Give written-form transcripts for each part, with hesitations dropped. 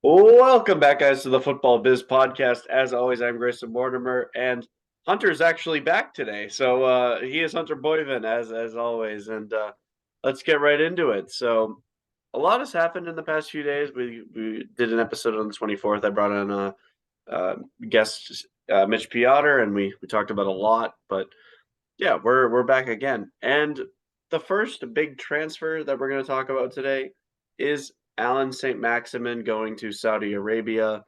Welcome back, guys, to the Football Biz podcast. As always, I'm Grayson Mortimer, and Hunter's actually back today. So he is Hunter Boyven, as always, and let's get right into it. So a lot has happened in the past few days. We did an episode on the 24th. I brought in a guest, Mitch Piotr, and we talked about a lot. But yeah, we're back again, and the first big transfer that we're going to talk about today is Alan St. Maximin going to Saudi Arabia,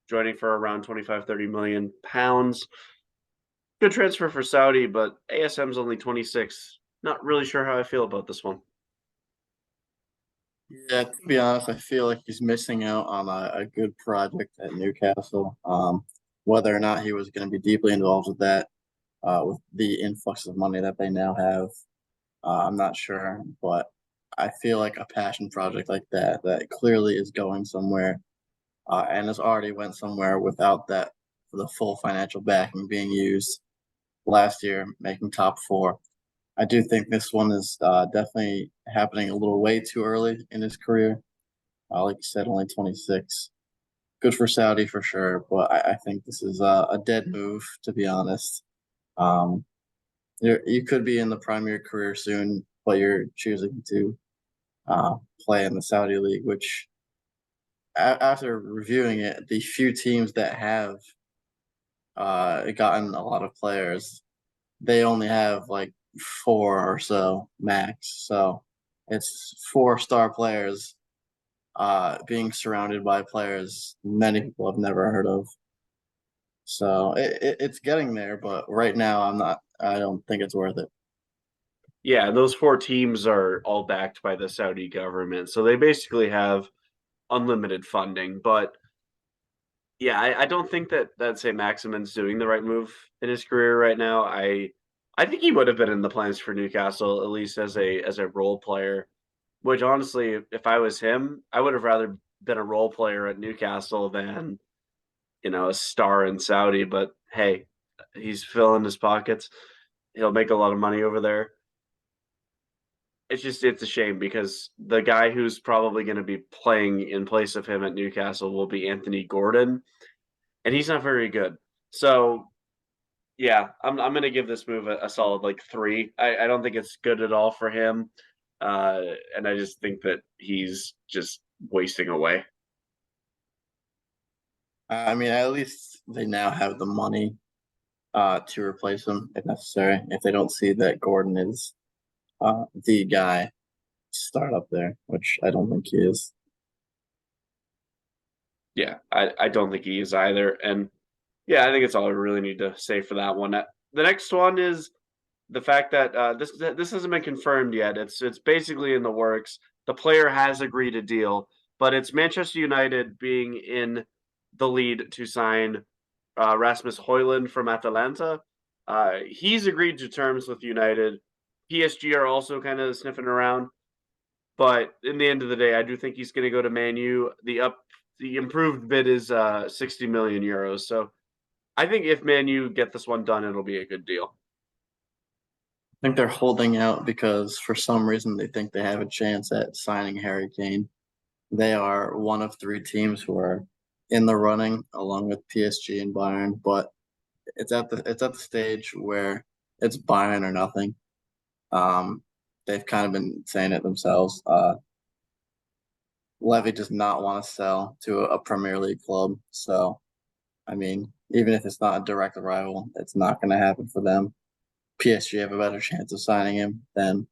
joining for around 25-30 million pounds. Good transfer for Saudi, but ASM's only 26. Not really sure how I feel about this one. Yeah, to be honest, I feel like he's missing out on a good project at Newcastle. Whether or not he was going to be deeply involved with that, with the influx of money that they now have, I'm not sure. But I feel like a passion project like that clearly is going somewhere, and has already went somewhere without that the full financial backing being used last year, making top four. I do think this one is definitely happening a little way too early in his career. Like you said, only 26. Good for Saudi for sure, but I think this is a dead move, to be honest. Um, you could be in the prime of your career soon, but you're choosing to play in the Saudi League, which, after reviewing it, the few teams that have gotten a lot of players, they only have like four or so max. So it's four-star players being surrounded by players many people have never heard of. So it's getting there, but right now I'm not. I don't think it's worth it. Yeah, those four teams are all backed by the Saudi government, so they basically have unlimited funding. But yeah, I don't think that St. Maximin's doing the right move in his career right now. I think he would have been in the plans for Newcastle at least as a role player. Which honestly, if I was him, I would have rather been a role player at Newcastle than a star in Saudi. But hey, he's filling his pockets. He'll make a lot of money over there. It's a shame because the guy who's probably going to be playing in place of him at Newcastle will be Anthony Gordon, and he's not very good. So yeah, I'm gonna give this move a solid like 3. I don't think it's good at all for him, and I just think that he's just wasting away. I mean, at least they now have the money to replace him if necessary. If they don't see that Gordon is the guy to start up there, which I don't think he is. Yeah, I don't think he is either, and yeah, I think it's all I really need to say for that one. The next one is the fact that this hasn't been confirmed yet. It's basically in the works. The player has agreed a deal, but it's Manchester United being in the lead to sign Rasmus Højlund from Atalanta. He's agreed to terms with United. PSG are also kind of sniffing around, but in the end of the day, I do think he's going to go to Man U. The improved bid is 60 million euros. So I think if Man U get this one done, it'll be a good deal. I think they're holding out because for some reason they think they have a chance at signing Harry Kane. They are one of three teams who are in the running, along with PSG and Bayern. But it's at the stage where it's Bayern or nothing. Um, they've kind of been saying it themselves. Levy does not want to sell to a Premier League club, so I mean, even if it's not a direct rival, it's not going to happen for them. PSG have a better chance of signing him than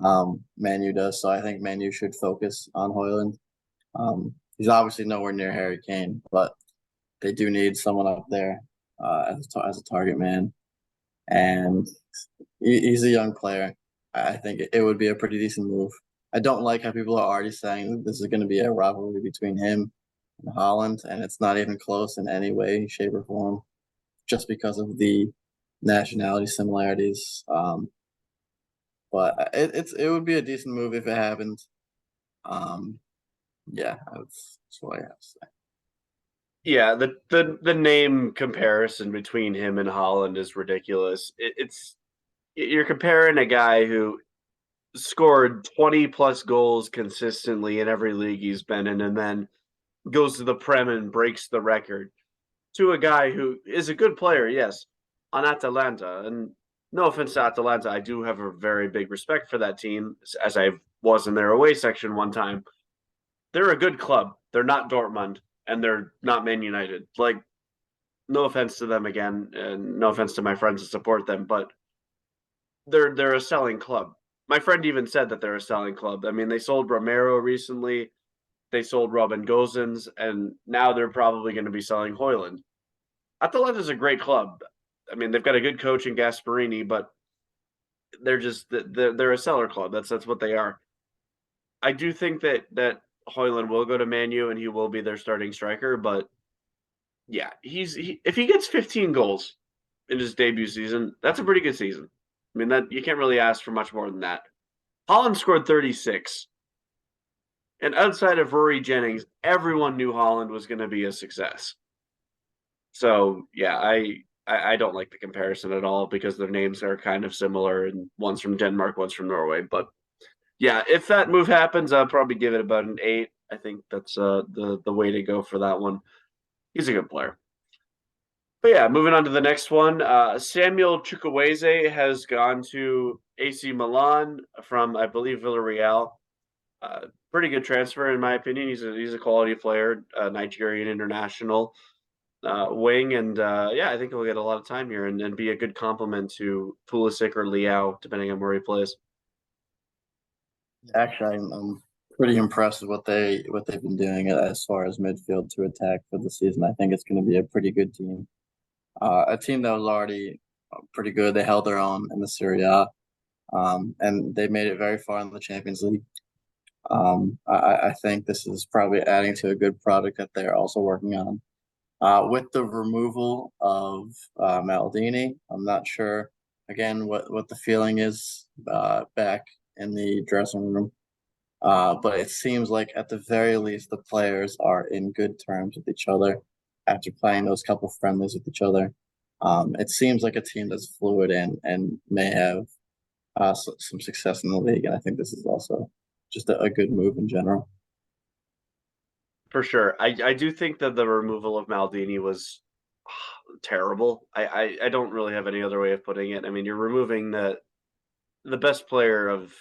Man U does, so I think Man U should focus on Højlund. He's obviously nowhere near Harry Kane, but they do need someone up there as a target man, and he's a young player. I think it would be a pretty decent move. I don't like how people are already saying this is going to be a rivalry between him and Holland, and it's not even close in any way, shape, or form, just because of the nationality similarities. But it would be a decent move if it happened. Um, yeah, that's what I have to say. Yeah, the name comparison between him and Holland is ridiculous. It's you're comparing a guy who scored 20 plus goals consistently in every league he's been in, and then goes to the Prem and breaks the record, to a guy who is a good player, yes, on Atalanta. And no offense to Atalanta, I do have a very big respect for that team, as I was in their away section one time. They're a good club. They're not Dortmund, and they're not Man United. Like, no offense to them again, and no offense to my friends that support them, but they're a selling club. My friend even said that they're a selling club. I mean, they sold Romero recently, they sold Robin Gosens, and now they're probably going to be selling Hoyland. Atalanta's a great club. I mean, they've got a good coach in Gasparini, but they're a seller club. That's what they are. I do think that Hoyland will go to Man U and he will be their starting striker, but yeah, if he gets 15 goals in his debut season, that's a pretty good season. I mean, that you can't really ask for much more than that. Holland scored 36. And outside of Rory Jennings, everyone knew Holland was going to be a success. So, yeah, I don't like the comparison at all because their names are kind of similar, and one's from Denmark, one's from Norway. But yeah, if that move happens, I'll probably give it about an 8. I think that's the way to go for that one. He's a good player. But yeah, moving on to the next one. Samuel Chukwueze has gone to AC Milan from, I believe, Villarreal. Pretty good transfer in my opinion. He's a quality player, Nigerian international wing, and yeah, I think he'll get a lot of time here and be a good complement to Pulisic or Liao, depending on where he plays. Actually, I'm pretty impressed with what they've been doing as far as midfield to attack for the season. I think it's going to be a pretty good team. A team that was already pretty good. They held their own in the Serie A, and they made it very far in the Champions League. I think this is probably adding to a good product that they're also working on. With the removal of Maldini, I'm not sure again what the feeling is back in the dressing room. But it seems like at the very least the players are in good terms with each other after playing those couple friendlies with each other. It seems like a team that's fluid and may have some success in the league, and I think this is also just a good move in general. For sure. I do think that the removal of Maldini was terrible. I don't really have any other way of putting it. I mean, you're removing the best player of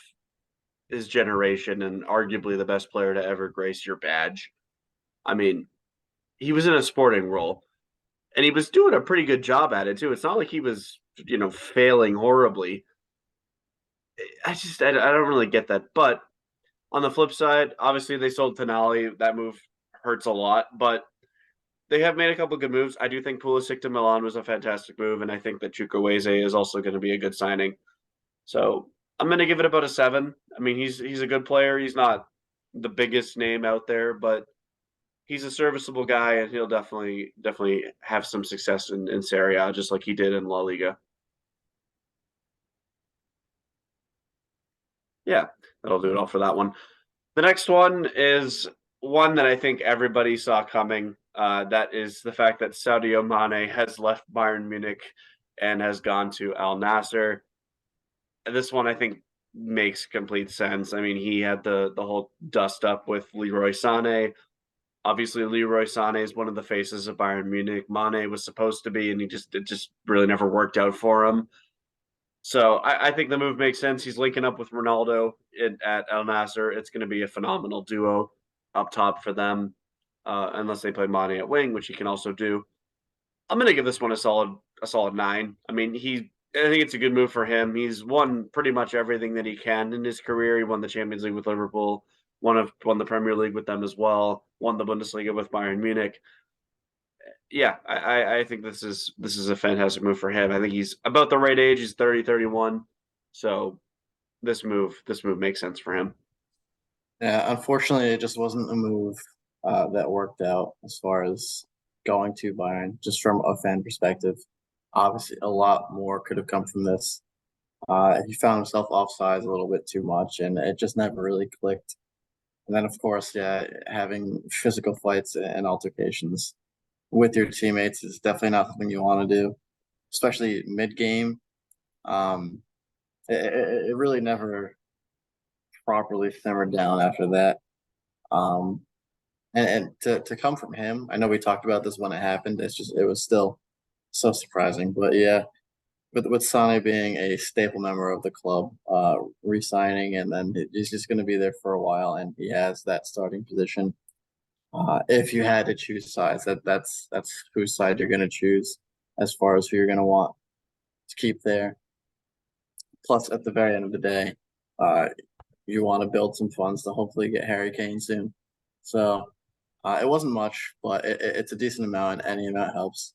his generation and arguably the best player to ever grace your badge. I mean, he was in a sporting role and he was doing a pretty good job at it too. It's not like he was, failing horribly. I don't really get that. But on the flip side, obviously they sold Tonali. That move hurts a lot, but they have made a couple good moves. I do think Pulisic to Milan was a fantastic move, and I think that Chukwueze is also going to be a good signing. So I'm going to give it about a 7. I mean, he's a good player. He's not the biggest name out there, but he's a serviceable guy, and he'll definitely have some success in Serie A, just like he did in La Liga. Yeah, that'll do it all for that one. The next one is one that I think everybody saw coming. That is the fact that Sadio Mane has left Bayern Munich and has gone to Al Nassr. This one I think makes complete sense. I mean, he had the whole dust up with Leroy Sané. Obviously, Leroy Sané is one of the faces of Bayern Munich. Mane was supposed to be, and it just really never worked out for him. So I think the move makes sense. He's linking up with Ronaldo at Al Nassr. It's going to be a phenomenal duo up top for them, unless they play Mane at wing, which he can also do. I'm going to give this one a solid 9. I mean, I think it's a good move for him. He's won pretty much everything that he can in his career. He won the Champions League with Liverpool, won the Premier League with them as well, won the Bundesliga with Bayern Munich. Yeah, I think this is a fantastic move for him. I think he's about the right age. He's 30, 31. So this move makes sense for him. Yeah, unfortunately, it just wasn't a move that worked out as far as going to Bayern, just from a fan perspective. Obviously, a lot more could have come from this. He found himself offsides a little bit too much, and it just never really clicked. And then, of course, yeah, having physical fights and altercations with your teammates is definitely not something you want to do, especially mid game. Um, it really never properly simmered down after that. Um, And to come from him, I know we talked about this when it happened. It was still so surprising. But yeah, with Sane being a staple member of the club, re-signing, and then he's just going to be there for a while, and he has that starting position. If you had to choose sides, that's whose side you're going to choose as far as who you're going to want to keep there. Plus, at the very end of the day, uh, you want to build some funds to hopefully get Harry Kane soon. So it wasn't much, but it's a decent amount, and any amount helps.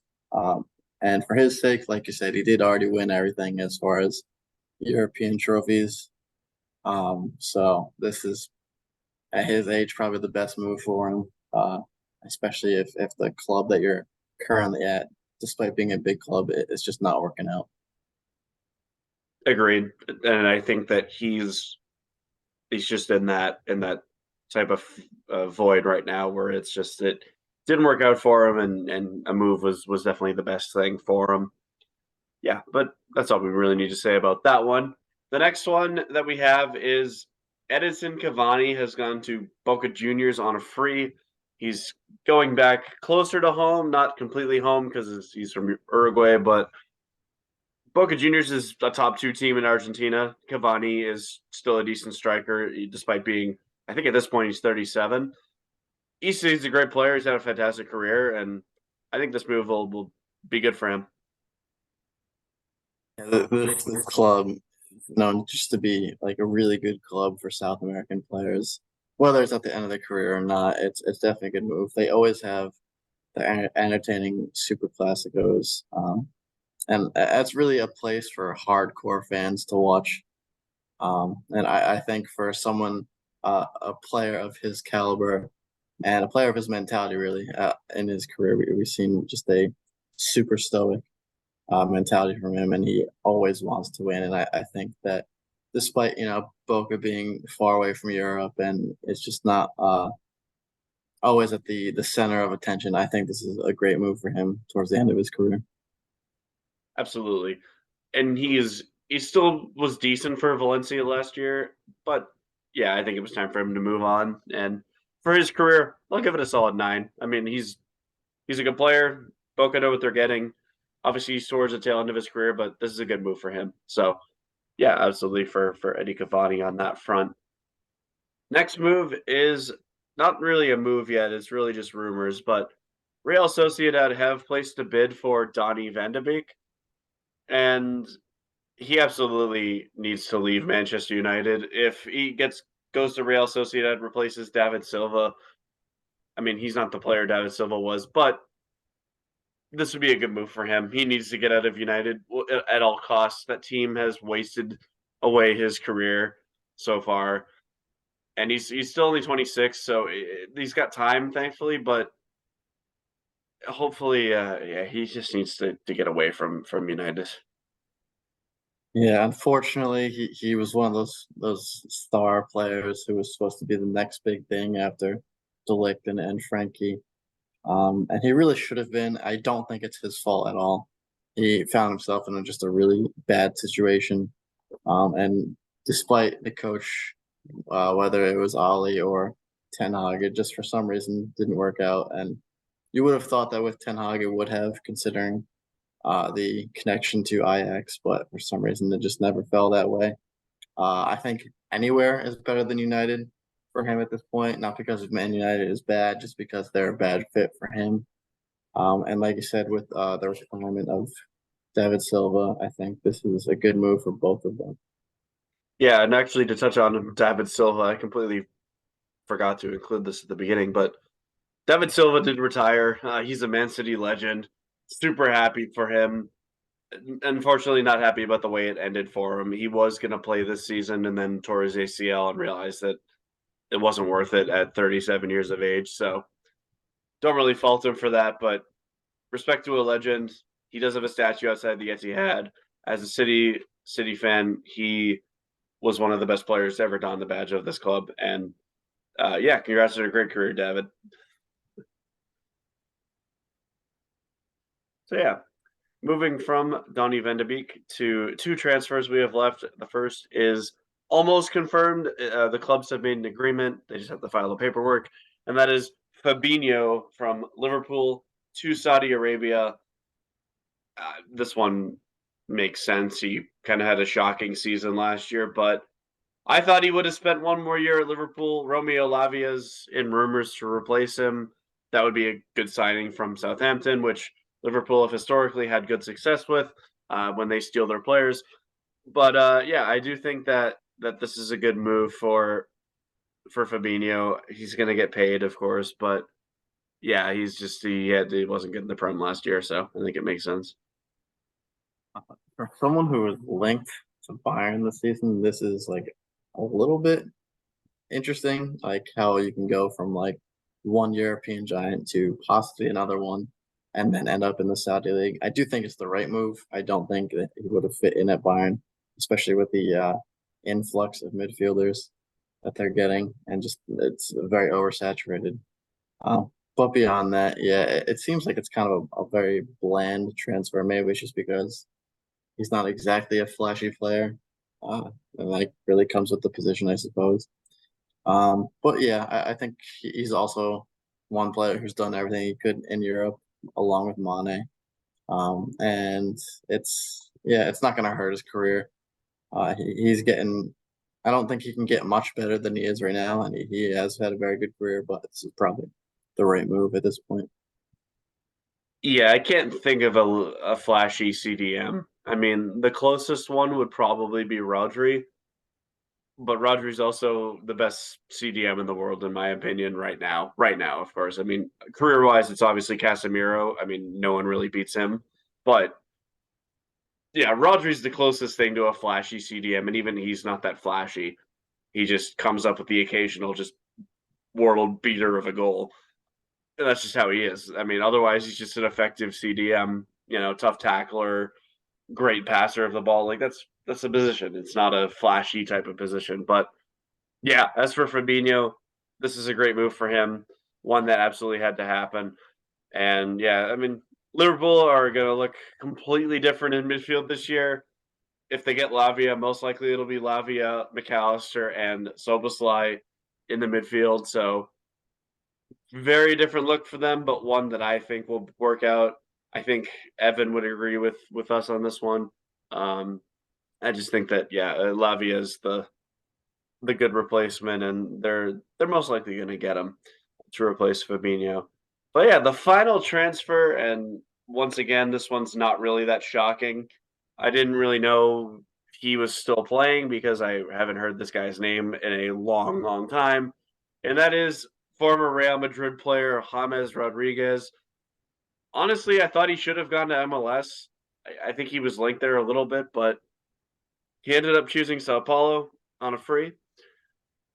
And for his sake, like you said, he did already win everything as far as European trophies. So this is at his age probably the best move for him, especially if the club that you're currently at, despite being a big club, it's just not working out. Agreed. And I think that he's just in that type of void right now where it's just it didn't work out for him, and a move was definitely the best thing for him. Yeah, but that's all we really need to say about that one. The next one that we have is Edinson Cavani has gone to Boca Juniors on a free. He's going back closer to home, not completely home because he's from Uruguay, but Boca Juniors is a top two team in Argentina. Cavani is still a decent striker, despite being, I think at this point, he's 37. He's a great player. He's had a fantastic career, and I think this move will be good for him. Yeah, this club is known just to be like a really good club for South American players. Whether it's at the end of their career or not, it's definitely a good move. They always have the entertaining super classicos, and that's really a place for hardcore fans to watch. And I think for someone, a player of his caliber and a player of his mentality, really, in his career, we've seen just a super stoic mentality from him, and he always wants to win. And I think that despite Boca being far away from Europe and it's just not always at the center of attention, I think this is a great move for him towards the end of his career. Absolutely. And he still was decent for Valencia last year, but yeah, I think it was time for him to move on. And for his career, I'll give it a solid 9. I mean, he's a good player. Boca know what they're getting. Obviously, he's towards the tail end of his career, but this is a good move for him. So yeah, absolutely for Eddie Cavani on that front. Next move is not really a move yet. It's really just rumors, but Real Sociedad have placed a bid for Donny van de Beek, and he absolutely needs to leave Manchester United. If he goes to Real Sociedad, replaces David Silva. I mean, he's not the player David Silva was, but this would be a good move for him. He needs to get out of United at all costs. That team has wasted away his career so far, and he's still only 26, so he's got time, thankfully. But hopefully, yeah, he just needs to get away from United. Yeah, unfortunately, he was one of those star players who was supposed to be the next big thing after De Ligt and Frankie. And he really should have been. I don't think it's his fault at all. He found himself in just a really bad situation. And despite the coach, whether it was Ali or Ten Hag, it just for some reason didn't work out. And you would have thought that with Ten Hag it would have, considering the connection to Ajax, but for some reason it just never fell that way. I think anywhere is better than United for him at this point, not because Man United is bad, just because they're a bad fit for him. And like you said, with the retirement of David Silva, I think this is a good move for both of them. Yeah, and actually to touch on David Silva, I completely forgot to include this at the beginning, but David Silva did retire. He's a Man City legend. Super happy for him. Unfortunately, not happy about the way it ended for him. He was going to play this season and then tore his ACL and realized that it wasn't worth it at 37 years of age. So don't really fault him for that, but respect to a legend. He does have a statue outside the Etihad. As a City fan, he was one of the best players to ever don the badge of this club. And yeah, congrats on a great career, David. So yeah, moving from Donny van de Beek to two transfers we have left. The first is almost confirmed. The clubs have made an agreement. They just have to file the paperwork, and that is Fabinho from Liverpool to Saudi Arabia. This one makes sense. He kind of had a shocking season last year, but I thought he would have spent one more year at Liverpool. Romeo Lavia's in rumors to replace him. That would be a good signing from Southampton, which Liverpool have historically had good success with when they steal their players. But yeah, I do think that this is a good move for Fabinho. He's going to get paid, of course, but yeah, he wasn't getting the prem last year, so I think it makes sense. For someone who is linked to Bayern this season, this is like a little bit interesting, like how you can go from like one European giant to possibly another one and then end up in the Saudi League. I do think it's the right move. I don't think that he would have fit in at Bayern, especially with the influx of midfielders that they're getting, and just it's very oversaturated. But beyond that, yeah, it seems like it's kind of a very bland transfer. Maybe it's just because he's not exactly a flashy player. And like really comes with the position, I suppose. But yeah, I think he's also one player who's done everything he could in Europe along with Mane. And it's not going to hurt his career. He's getting. I don't think he can get much better than he is right now, and he has had a very good career. But this is probably the right move at this point. Yeah, I can't think of a flashy CDM. I mean, the closest one would probably be Rodri, but Rodri's also the best CDM in the world, in my opinion, right now. Right now, of course. I mean, career-wise, it's obviously Casemiro. I mean, no one really beats him. But yeah, Rodri's the closest thing to a flashy CDM, and even he's not that flashy. He just comes up with the occasional just world beater of a goal. And that's just how he is. I mean, otherwise he's just an effective CDM, tough tackler, great passer of the ball. Like that's a position. It's not a flashy type of position. But yeah, as for Fabinho, this is a great move for him. One that absolutely had to happen. And yeah, I mean, Liverpool are going to look completely different in midfield this year. If they get Lavia, most likely it'll be Lavia, McAllister, and Soboslai in the midfield. So very different look for them, but one that I think will work out. I think Evan would agree with us on this one. Um, I just think that Lavia is the good replacement, and they're most likely going to get him to replace Fabinho. But yeah, the final transfer, and once again, this one's not really that shocking. I didn't really know he was still playing because I haven't heard this guy's name in a long, long time, and that is former Real Madrid player James Rodriguez. Honestly, I thought he should have gone to MLS. I think he was linked there a little bit, but he ended up choosing Sao Paulo on a free.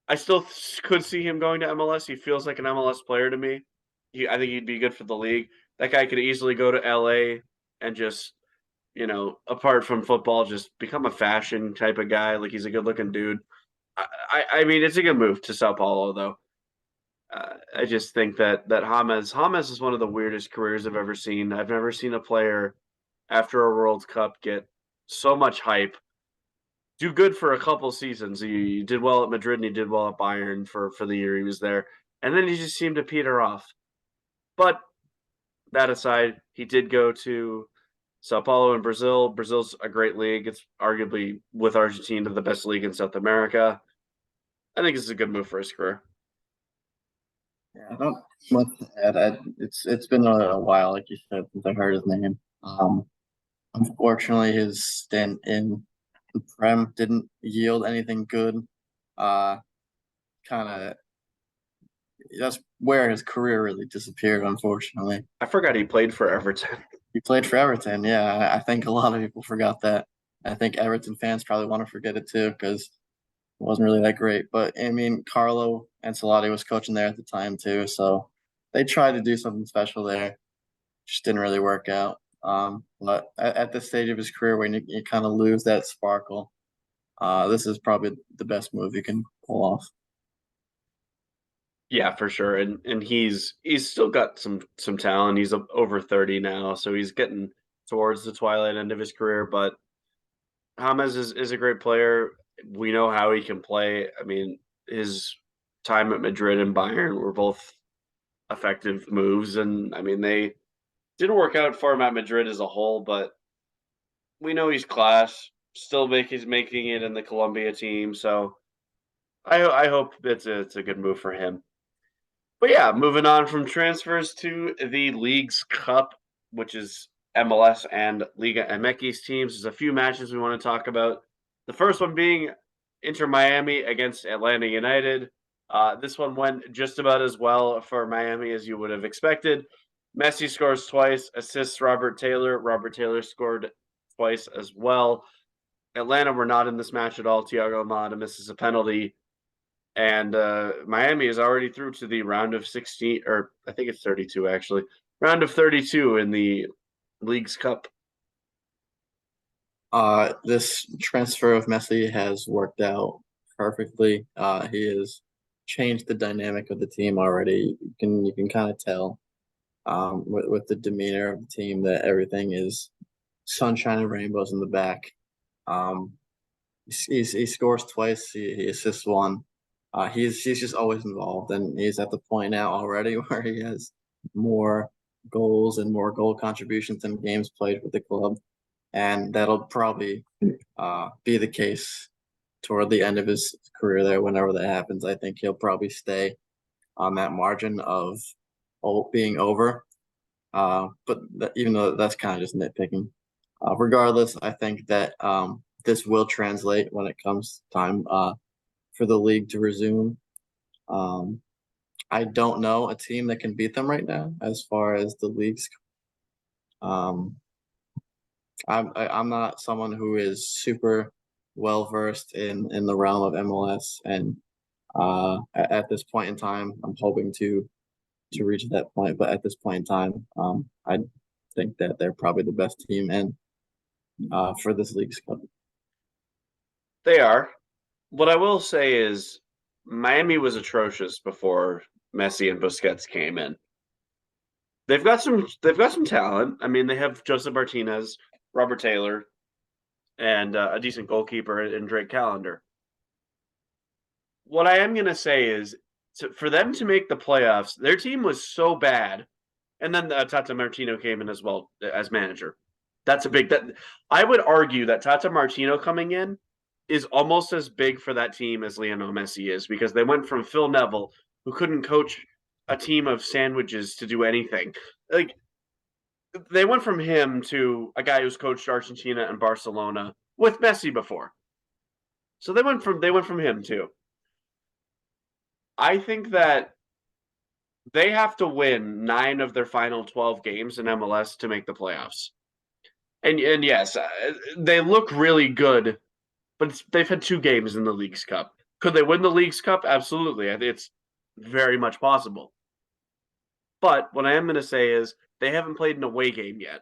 I still could see him going to MLS. He feels like an MLS player to me. I think he'd be good for the league. That guy could easily go to LA and just, apart from football, just become a fashion type of guy. Like he's a good looking dude. I mean, it's a good move to Sao Paulo though. I just think that James is one of the weirdest careers I've ever seen. I've never seen a player after a World Cup get so much hype, do good for a couple seasons. He did well at Madrid and he did well at Bayern for the year he was there, and then he just seemed to peter off. But that aside, he did go to Sao Paulo in Brazil. Brazil's a great league. It's arguably with Argentina the best league in South America. I think it's a good move for his career. Yeah, I don't much to add. It's been a while, like you said, since I heard his name. Unfortunately, his stint in the Prem didn't yield anything good. Uh, kind of that's where his career really disappeared. Unfortunately, I forgot he played for Everton. he played for Everton. Yeah, I think a lot of people forgot that. I think Everton fans probably want to forget it too because it wasn't really that great. But I mean, Carlo Ancelotti was coaching there at the time too, so they tried to do something special there. Just didn't really work out. But at this stage of his career, when you kind of lose that sparkle, this is probably the best move you can pull off. Yeah, for sure. And he's still got some talent. He's over 30 now, so he's getting towards the twilight end of his career. But James is a great player. We know how he can play. I mean, his time at Madrid and Bayern were both effective moves. And I mean, they didn't work out for him at Madrid as a whole, but we know he's class. Still he's making it in the Colombia team, so I hope it's a good move for him. But yeah, moving on from transfers to the League's Cup, which is MLS and Liga MX teams. There's a few matches we want to talk about. The first one being Inter Miami against Atlanta United. This one went just about as well for Miami as you would have expected. Messi scores twice, assists Robert Taylor. Robert Taylor scored twice as well. Atlanta were not in this match at all. Thiago Almada misses a penalty. And Miami is already through to the round of 16, or I think it's 32 actually. Round of 32 in the League's Cup. This transfer of Messi has worked out perfectly. He has changed the dynamic of the team already. You can kind of tell with the demeanor of the team that everything is sunshine and rainbows in the back. He scores twice. He assists one. He's just always involved, and he's at the point now already where he has more goals and more goal contributions than games played with the club, and that'll probably be the case toward the end of his career there. Whenever that happens, I think he'll probably stay on that margin of being over. But even though that's kind of just nitpicking, regardless, I think that this will translate when it comes time for the league to resume. I don't know a team that can beat them right now as far as the leagues. I'm not someone who is super well versed in the realm of MLS, and at this point in time, I'm hoping to reach that point. But at this point in time, I think that they're probably the best team and for this league's cup. They are. What I will say is Miami was atrocious before Messi and Busquets came in. They've got some talent. I mean, they have Joseph Martinez, Robert Taylor, and a decent goalkeeper in Drake Callender. What I am going to say is for them to make the playoffs, their team was so bad. And then Tata Martino came in as well as manager. That's a big that I would argue that Tata Martino coming in is almost as big for that team as Lionel Messi is, because they went from Phil Neville, who couldn't coach a team of sandwiches, to do anything. Like, they went from him to a guy who's coached Argentina and Barcelona with Messi before. So they went from him too. I think that they have to win 9 of their final 12 games in MLS to make the playoffs. And yes, they look really good, but they've had 2 games in the League's Cup. Could they win the League's Cup? Absolutely. I think it's very much possible. But what I am going to say is they haven't played an away game yet.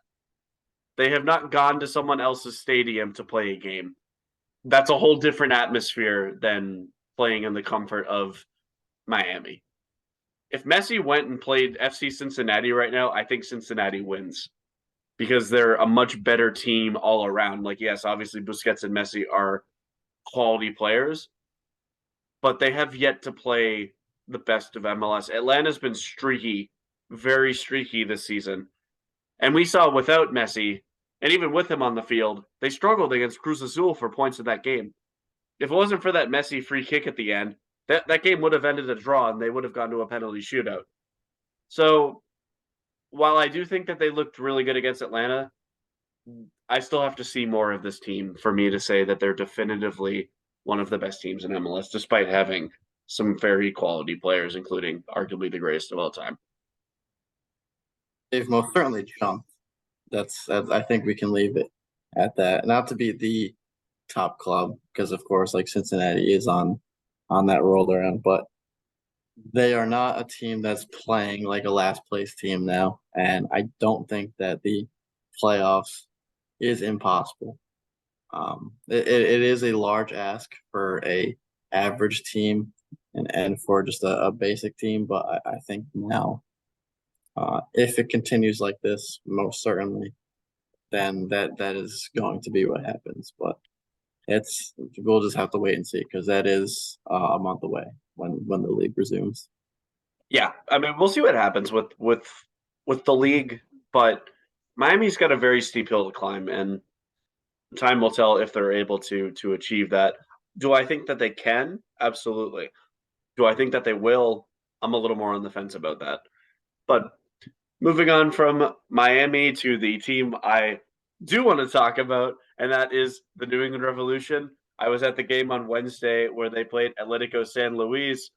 They have not gone to someone else's stadium to play a game. That's a whole different atmosphere than playing in the comfort of Miami. If Messi went and played FC Cincinnati right now, I think Cincinnati wins because they're a much better team all around. Like, yes, obviously Busquets and Messi are quality players, but they have yet to play the best of MLS. Atlanta's been streaky, very streaky this season. And we saw without Messi, and even with him on the field, they struggled against Cruz Azul for points in that game. If it wasn't for that Messi free kick at the end, that game would have ended a draw and they would have gone to a penalty shootout. So while I do think that they looked really good against Atlanta, I still have to see more of this team for me to say that they're definitively one of the best teams in MLS, despite having some very quality players, including arguably the greatest of all time. They've most certainly jumped. I think we can leave it at that. Not to be the top club, because of course, like Cincinnati is on that roll they're in, but they are not a team that's playing like a last place team now, and I don't think that the playoffs is impossible. It is a large ask for a average team and for just a basic team, but I think now, if it continues like this, most certainly, then that is going to be what happens. But we'll just have to wait and see, because that is a month away when the league resumes. Yeah, I mean, we'll see what happens with the league, but Miami's got a very steep hill to climb, and time will tell if they're able to achieve that. Do I think that they can? Absolutely. Do I think that they will? I'm a little more on the fence about that. But moving on from Miami to the team I do want to talk about, and that is the New England Revolution. I was at the game on Wednesday where they played Atletico San Luis,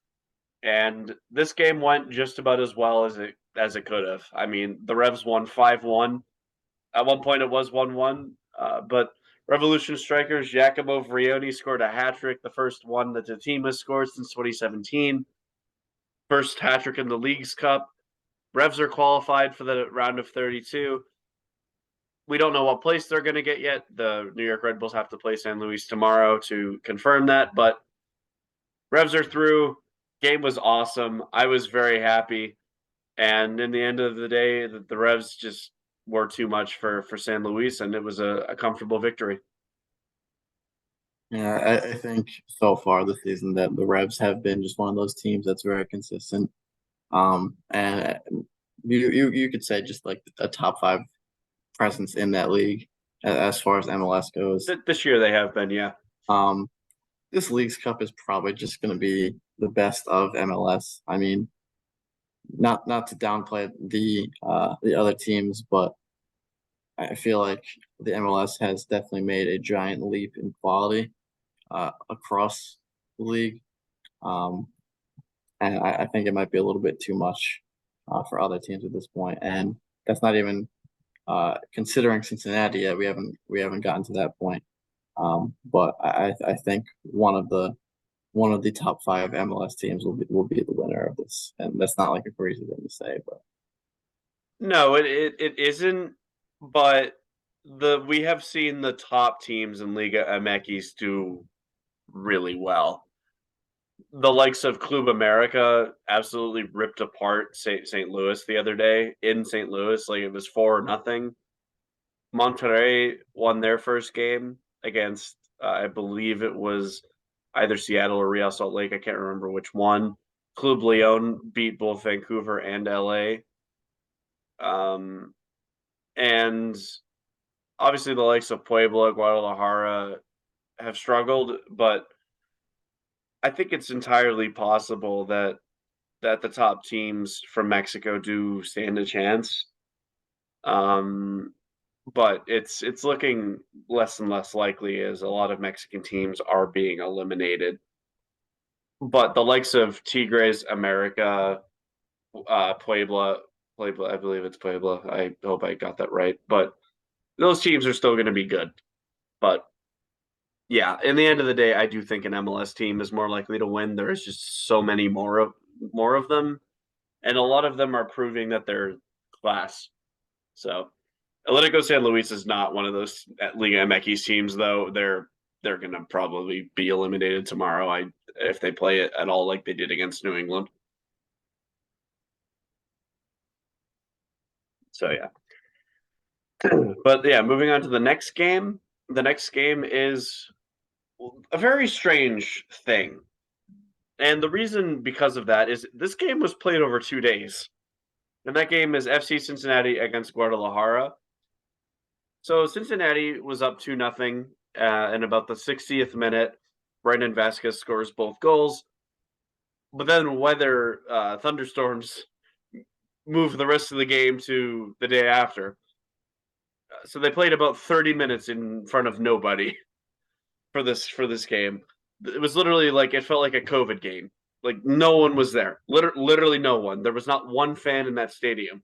and this game went just about as well as it could have. I mean, the Revs won 5-1. At one point, it was 1-1, but Revolution strikers Giacomo Vrioni scored a hat trick, the first one that the team has scored since 2017. First hat trick in the League's Cup. Revs are qualified for the round of 32. We don't know what place they're going to get yet. The New York Red Bulls have to play San Luis tomorrow to confirm that, but Revs are through. Game was awesome. I was very happy. And in the end of the day, the Revs just were too much for San Luis, and it was a comfortable victory. Yeah, I think so far this season that the Revs have been just one of those teams that's very consistent. And you could say just like a top five presence in that league as far as MLS goes. This year they have been, yeah. Um, this League's Cup is probably just going to be the best of MLS. I mean, not to downplay the other teams, but I feel like the MLS has definitely made a giant leap in quality across the league. Um, and I think it might be a little bit too much for other teams at this point. And that's not even considering Cincinnati yet. We haven't gotten to that point. But I think one of the top five MLS teams will be the winner of this, and that's not like a crazy thing to say, but No, it isn't, but we have seen the top teams in Liga MX do really well. The likes of Club America absolutely ripped apart St. Louis the other day in St. Louis, like it was 4-0. Monterrey won their first game against, I believe it was either Seattle or Real Salt Lake. I can't remember which one. Club Leon beat both Vancouver and LA. Um, and obviously, the likes of Puebla, Guadalajara have struggled, but I think it's entirely possible that the top teams from Mexico do stand a chance. Um, but it's looking less and less likely as a lot of Mexican teams are being eliminated. But the likes of Tigres, America, Puebla, I believe it's Puebla. I hope I got that right. But those teams are still going to be good. But yeah, in the end of the day, I do think an MLS team is more likely to win. There is just so many more of them, and a lot of them are proving that they're class. So Atletico San Luis is not one of those Liga MX teams, though. They're going to probably be eliminated tomorrow. If they play it at all like they did against New England. So yeah, but yeah, moving on to the next game. The next game is a very strange thing, and the reason because of that is this game was played over 2 days, and that game is FC Cincinnati against Guadalajara. So Cincinnati was up 2-0 in about the 60th minute. Brandon Vasquez scores both goals, but then weather thunderstorms moved the rest of the game to the day after. So they played about 30 minutes in front of nobody for this game. It was literally like it felt like a COVID game. Like no one was there. Literally no one. There was not one fan in that stadium.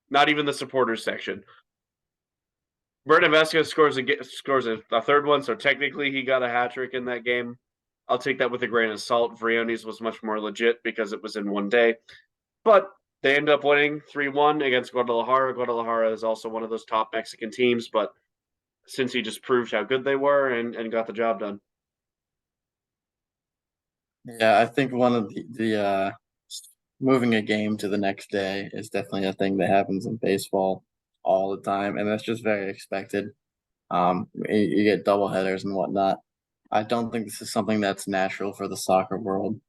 Not even the supporters section. Brandon Vasquez scores a third one, so technically he got a hat trick in that game. I'll take that with a grain of salt. Vrioni's was much more legit because it was in one day. But they end up winning 3-1 against Guadalajara. Guadalajara is also one of those top Mexican teams, but since he just proved how good they were and got the job done. yeah, I think one of the moving a game to the next day is definitely a thing that happens in baseball all the time, and that's just very expected. You get double headers and whatnot. I don't think this is something that's natural for the soccer world.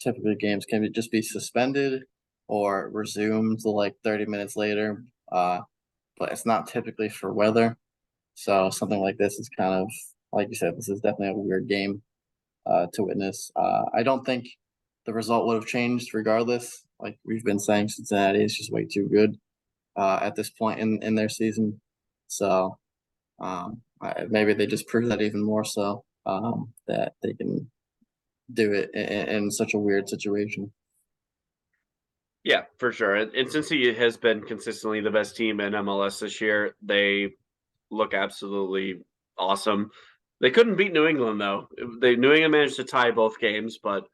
Typically, games can just be suspended or resumed like 30 minutes later, but it's not typically for weather. So something like this is kind of, like you said, this is definitely a weird game to witness. I don't think the result would have changed regardless. Like we've been saying, Cincinnati is just way too good at this point in their season. So maybe they just prove that even more so that they can do it in such a weird situation. Yeah, for sure. And since he has been consistently the best team in MLS this year, they look absolutely awesome. They couldn't beat New England though. New England managed to tie both games, but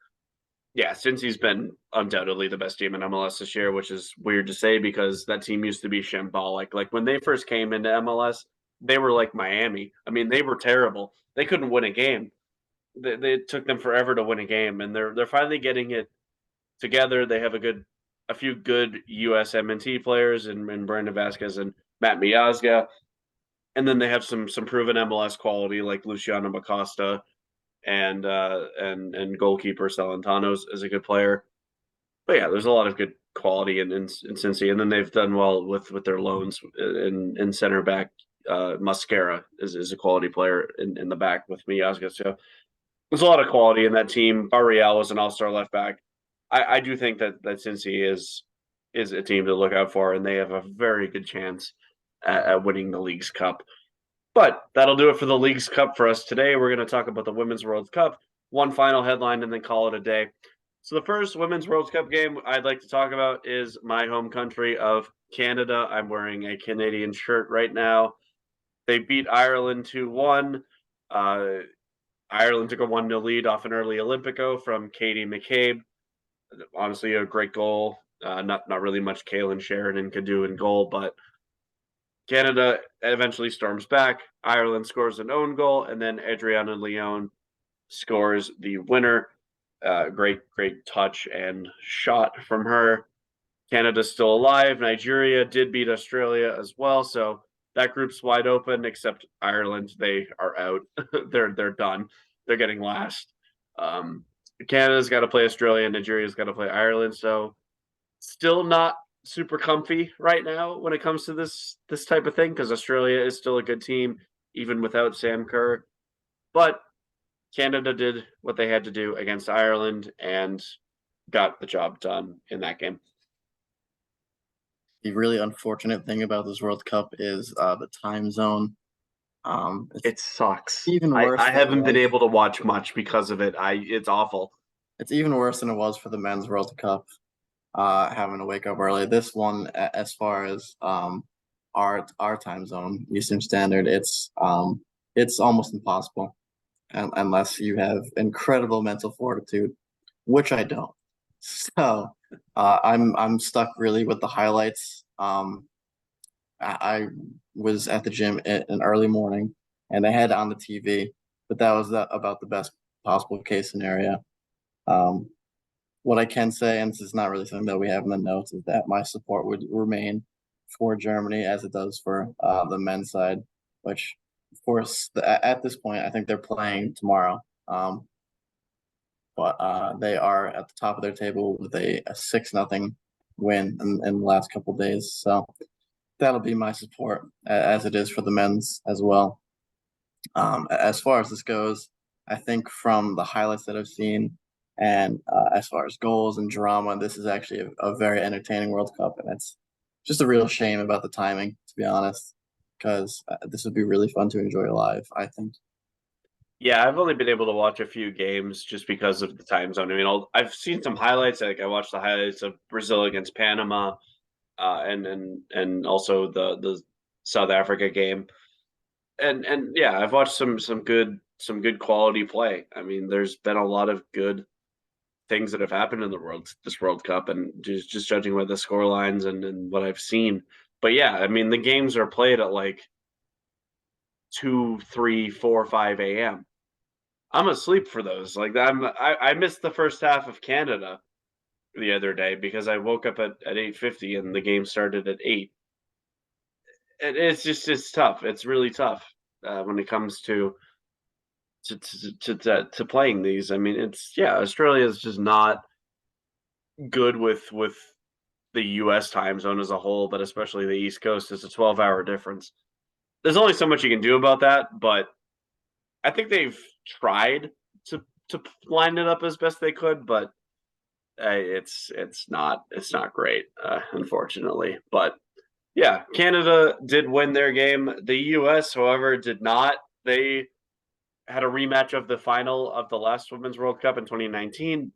yeah, since he's been undoubtedly the best team in MLS this year, which is weird to say because that team used to be shambolic. Like when they first came into MLS, they were like Miami. I mean, they were terrible. They couldn't win a game. They took them forever to win a game, and they're finally getting it together. They have a few good USMNT players in Brandon Vasquez and Matt Miazga, and then they have some proven MLS quality like Luciano Acosta and goalkeeper Celentano is a good player. But yeah, there's a lot of good quality in Cincy, and then they've done well with their loans in center back. Mascara is a quality player in the back with Miazga. So there's a lot of quality in that team. Barreal was an all-star left back. I do think that Cincy is a team to look out for, and they have a very good chance at winning the League's Cup. But that'll do it for the League's Cup for us today. We're going to talk about the Women's World Cup, one final headline, and then call it a day. So the first Women's World Cup game I'd like to talk about is my home country of Canada. I'm wearing a Canadian shirt right now. They beat Ireland 2-1. Ireland took a 1-0 lead off an early Olympico from Katie McCabe. Honestly, a great goal. Not really much Kaylin Sheridan could do in goal, but Canada eventually storms back. Ireland scores an own goal, and then Adriana Leon scores the winner. Great touch and shot from her. Canada's still alive. Nigeria did beat Australia as well, so that group's wide open. Except Ireland, they are out. they're done. They're getting last. Canada's got to play Australia. Nigeria's got to play Ireland. So still not super comfy right now when it comes to this type of thing because Australia is still a good team even without Sam Kerr. But Canada did what they had to do against Ireland and got the job done in that game. The really unfortunate thing about this World Cup is the time zone. It sucks. Even worse. I haven't been able to watch much because of it. It's awful. It's even worse than it was for the Men's World Cup. Having to wake up early. This one, as far as our time zone, Eastern Standard, it's almost impossible, unless you have incredible mental fortitude, which I don't. So I'm stuck really with the highlights. I was at the gym at an early morning, and they had it on the TV, but that was about the best possible case scenario. What I can say, and this is not really something that we have in the notes, is that my support would remain for Germany as it does for the men's side, which, of course, at this point, I think they're playing tomorrow. But they are at the top of their table with a 6-0 win in the last couple of days. So that'll be my support, as it is for the men's as well. As far as this goes, I think from the highlights that I've seen, and as far as goals and drama, this is actually a very entertaining World Cup, and it's just a real shame about the timing, to be honest, because this would be really fun to enjoy live, I think. Yeah, I've only been able to watch a few games just because of the time zone. I mean, I've seen some highlights. Like I watched the highlights of Brazil against Panama, and also the South Africa game. And yeah, I've watched some good quality play. I mean, there's been a lot of good things that have happened in this World Cup, and just judging by the score lines and what I've seen. But yeah, I mean, the games are played at like 2, 3, 4, 5 a.m. I'm asleep for those. Like I missed the first half of Canada the other day because I woke up at 8:50 and the game started at 8. It's tough. It's really tough when it comes to to playing these. I mean, Australia is just not good with the U.S. time zone as a whole, but especially the East Coast. It's a 12-hour difference. There's only so much you can do about that, but I think they've tried to line it up as best they could, but it's not great, unfortunately. But yeah, Canada did win their game. The U.S., however, did not. They had a rematch of the final of the last Women's World Cup in 2019.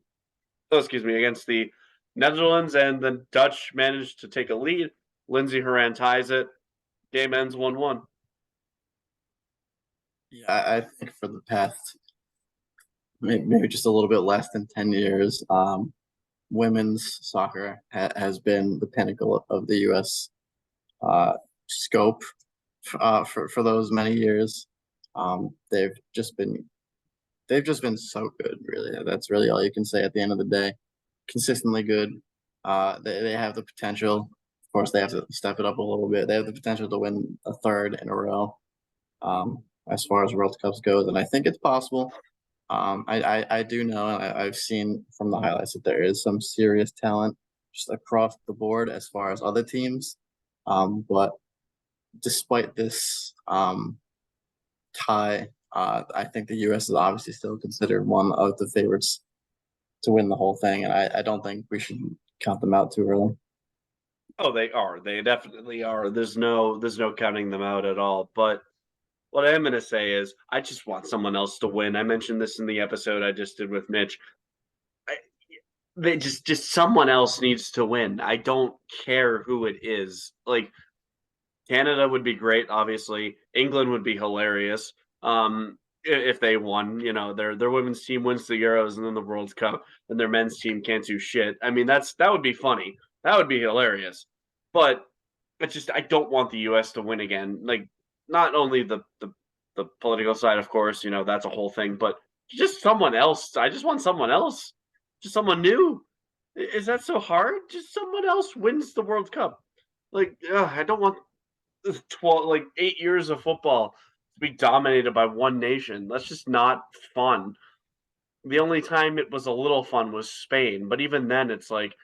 Oh, excuse me, against the Netherlands, and the Dutch managed to take a lead. Lindsey Horan ties it. Game ends 1-1. Yeah, I think for the past maybe just a little bit less than 10 years, women's soccer has been the pinnacle of the U.S. Scope for those many years. They've just been so good, really. That's really all you can say at the end of the day. Consistently good. They have the potential. Of course, they have to step it up a little bit. They have the potential to win a third in a row, as far as World Cups goes, and I think it's possible. I do know, and I've seen from the highlights that there is some serious talent just across the board as far as other teams. But despite this tie, I think the U.S. is obviously still considered one of the favorites to win the whole thing, and I don't think we should count them out too early. Oh, they are. They definitely are. There's no counting them out at all. But what I am going to say is, I just want someone else to win. I mentioned this in the episode I just did with Mitch. I, they just someone else needs to win. I don't care who it is. Like, Canada would be great, obviously. England would be hilarious. If they won, their women's team wins the Euros and then the World Cup, and their men's team can't do shit. I mean, that would be funny. That would be hilarious. But I don't want the U.S. to win again. Like, not only the political side, of course, that's a whole thing, but just someone else. I just want someone else, just someone new. Is that so hard? Just someone else wins the World Cup. Like, I don't want 8 years of football to be dominated by one nation. That's just not fun. The only time it was a little fun was Spain, but even then, it's like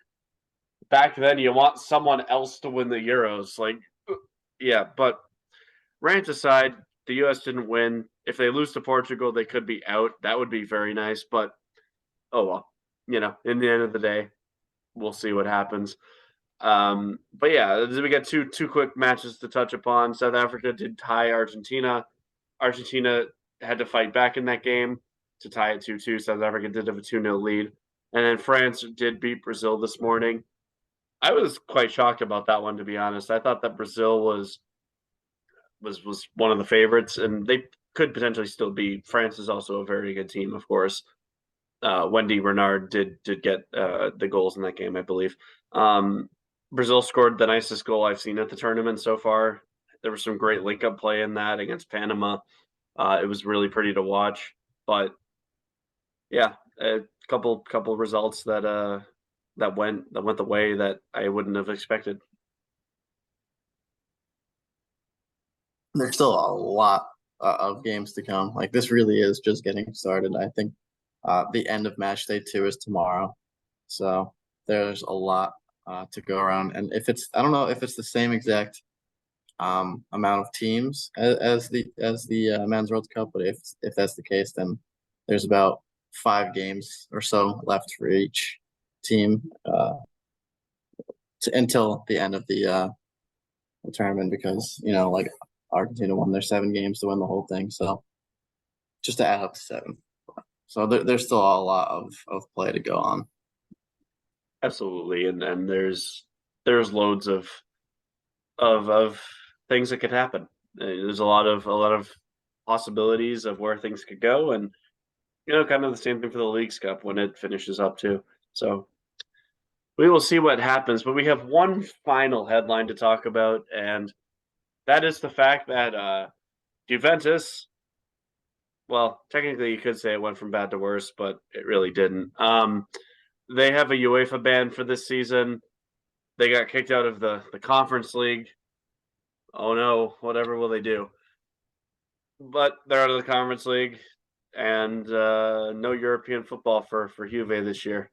back then you want someone else to win the Euros. Like, yeah, but rant aside, the U.S. didn't win. If they lose to Portugal, they could be out. That would be very nice, but oh well. In the end of the day, we'll see what happens. But yeah, we got two quick matches to touch upon. South Africa did tie Argentina. Argentina had to fight back in that game to tie it 2-2. South Africa did have a 2-0 lead. And then France did beat Brazil this morning. I was quite shocked about that one, to be honest. I thought that Brazil was one of the favorites, and they could potentially still be. France is also a very good team, of course. Wendy Renard did get the goals in that game, I believe. Brazil scored the nicest goal I've seen at the tournament so far. There was some great link-up play in that against Panama. It was really pretty to watch. But yeah, a couple results that went the way that I wouldn't have expected. There's still a lot of games to come. Like, this really is just getting started. I think the end of match day 2 is tomorrow, so there's a lot to go around. And I don't know if it's the same exact amount of teams as the Men's World Cup, but if that's the case, then there's about 5 games or so left for each team until the end of the tournament, because like Argentina won their 7 games to win the whole thing, so just to add up to 7. So there's still a lot of play to go on. Absolutely, and there's loads of things that could happen. There's a lot of possibilities of where things could go, and kind of the same thing for the Leagues Cup when it finishes up too. So we will see what happens, but we have one final headline to talk about, and that is the fact that Juventus. Well, technically, you could say it went from bad to worse, but it really didn't. They have a UEFA ban for this season. They got kicked out of the Conference League. Oh no, whatever will they do? But they're out of the Conference League. and no European football for Juve this year.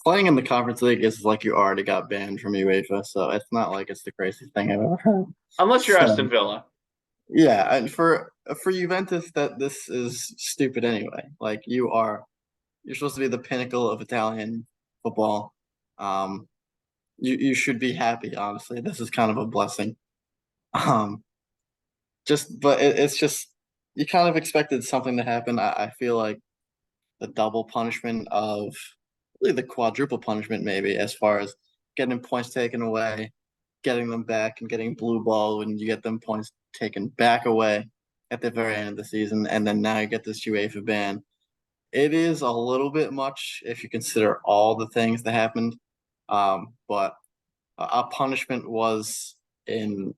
Playing in the Conference League is like you already got banned from UEFA, so it's not like it's the craziest thing I've ever heard. Unless you're So, Aston Villa. yeah, and for Juventus, that this is stupid anyway. Like you're supposed to be the pinnacle of Italian football. Um, you should be happy, honestly. This is kind of a blessing. Um, but it's just you kind of expected something to happen. I feel like the double punishment of really the quadruple punishment, maybe, as far as getting points taken away, getting them back, and getting blue ball when you get them points taken back away at the very end of the season, and then now you get this UEFA ban. It is a little bit much if you consider all the things that happened, but a punishment in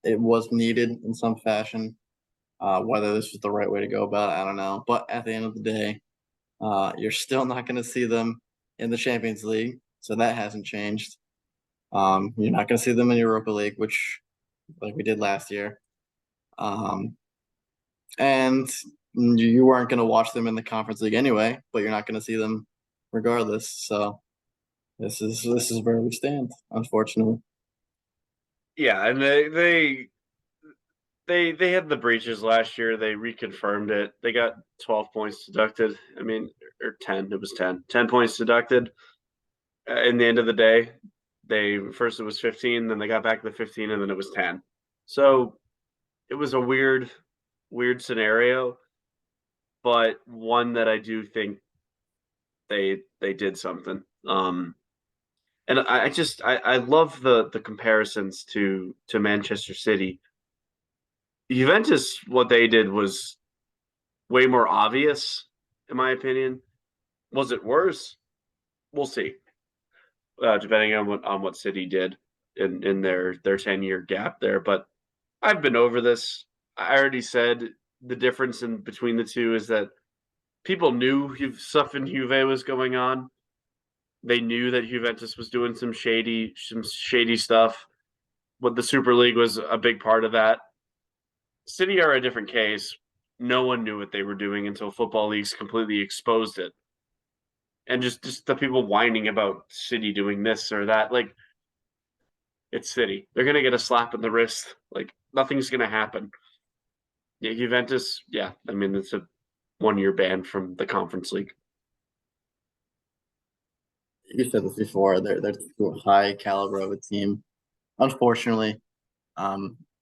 it was needed in some fashion. Whether this was the right way to go about it, I don't know. But at the end of the day, you're still not going to see them in the Champions League, so that hasn't changed. You're not going to see them in Europa League, which like we did last year. Um, and you weren't going to watch them in the Conference League anyway, but you're not going to see them regardless. So this is where we stand, unfortunately. Yeah, and they had the breaches last year. They reconfirmed it. They got 12 points deducted. I mean, or 10. It was 10. 10 points deducted. In the end of the day, they first it was 15, then they got back to the 15, and then it was 10. So it was a weird scenario, but one that I do think they did something. And I love the comparisons to Manchester City. Juventus, what they did was way more obvious, in my opinion. Was it worse? We'll see. Depending on what City did in their 10-year gap there. But I've been over this. I already said the difference in between the two is that people knew stuff in Juve was going on. They knew that Juventus was doing some shady stuff. But the Super League was a big part of that. City are a different case. No one knew what they were doing until football leagues completely exposed it. And just the people whining about City doing this or that, like it's City. They're gonna get a slap in the wrist. Like nothing's gonna happen. Yeah, Juventus. Yeah, I mean it's a 1-year ban from the Conference League. You said this before. They're too high caliber of a team. Unfortunately,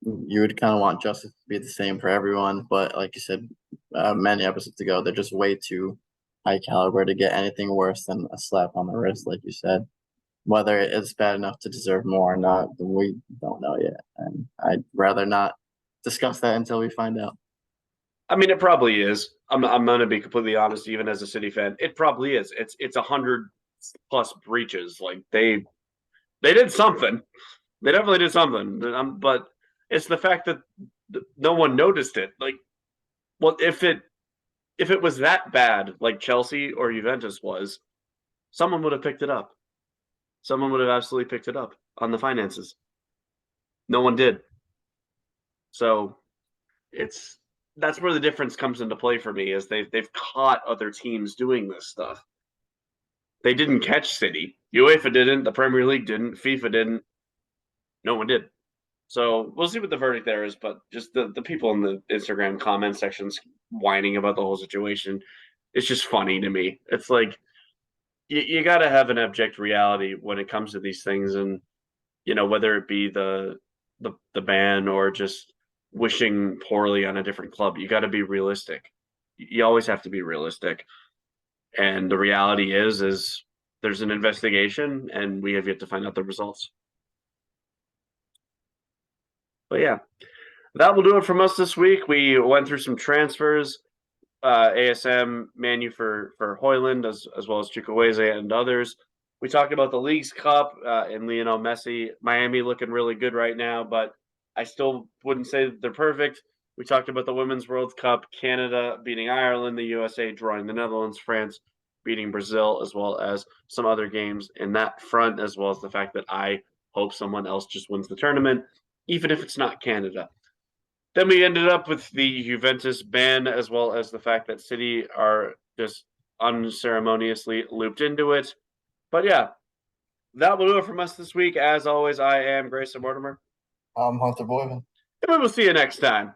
you would kind of want justice to be the same for everyone, but like you said many episodes ago, they're just way too high caliber to get anything worse than a slap on the wrist, like you said. Whether it's bad enough to deserve more or not, we don't know yet, and I'd rather not discuss that until we find out. I mean, it probably is. I'm gonna be completely honest. Even as a City fan, it probably is. It's 100+ breaches. Like they did something. They definitely did something. But it's the fact that no one noticed it. Like, well, if it was that bad, like Chelsea or Juventus was, someone would have picked it up. Someone would have absolutely picked it up on the finances. No one did. So it's that's where the difference comes into play for me is they've caught other teams doing this stuff. They didn't catch City. UEFA didn't. The Premier League didn't. FIFA didn't. No one did. So we'll see what the verdict there is. But just the people in the Instagram comment sections whining about the whole situation, it's just funny to me. It's like you got to have an object reality when it comes to these things, and whether it be the ban or just wishing poorly on a different club, you got to be realistic. You always have to be realistic. And the reality is there's an investigation, and we have yet to find out the results. But yeah, that will do it from us this week. We went through some transfers, ASM, Manu for Hoyland, as well as Chukwueze and others. We talked about the Leagues Cup and Lionel Messi. Miami looking really good right now, but I still wouldn't say that they're perfect. We talked about the Women's World Cup, Canada beating Ireland, the USA drawing the Netherlands, France beating Brazil, as well as some other games in that front, as well as the fact that I hope someone else just wins the tournament, even if it's not Canada. Then we ended up with the Juventus ban, as well as the fact that City are just unceremoniously looped into it. But yeah, that will do it from us this week. As always, I am Grayson Mortimer. Hunter Boyman. And we will see you next time.